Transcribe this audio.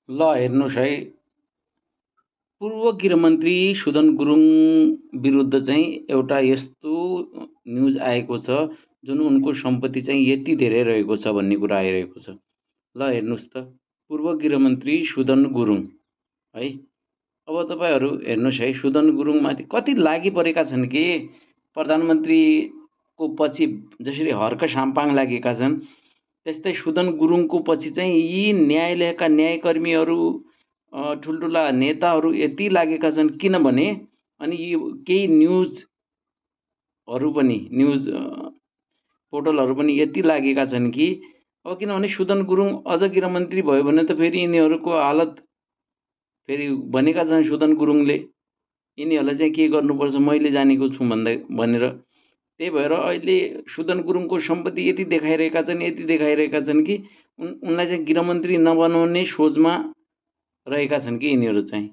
ल हेर्नुहोस् है, पूर्व गृहमन्त्री सुदन गुरुङ विरुद्ध चाहिँ एउटा यस्तो न्युज आएको छ जुन उनको सम्पत्ति चाहिँ यति धेरै रहेको छ भन्ने कुरा आइरहेको छ। ल हेर्नुहोस् त, पूर्व गृहमन्त्री सुदन गुरुङ है। अब तपाईँहरू हेर्नुहोस् है, सुदन गुरुङमाथि कति लागिपरेका छन् कि प्रधानमन्त्रीको पछि जसरी हर्क साम्पाङ लागेका छन्, त्यस्तै सुदन गुरुङको पछि चाहिँ यी न्यायालयका न्यायकर्मीहरू, ठुल्ठुला नेताहरू यति लागेका छन्। किनभने अनि यी केही न्युजहरू पनि पोर्टलहरू पनि यति लागेका छन् कि अब किनभने सुदन गुरुङ अझ गृहमन्त्री भयो भने त फेरि यिनीहरूको हालत फेरि भनेका छन् सुदन गुरुङले यिनीहरूलाई चाहिँ के गर्नुपर्छ मैले जानेको छु भनेर। त्यही भएर अहिले सुदन गुरुङको सम्पत्ति यति देखाइरहेका छन् कि उनलाई चाहिँ गृहमन्त्री नबनाउने सोचमा रहेका छन् कि यिनीहरू चाहिँ।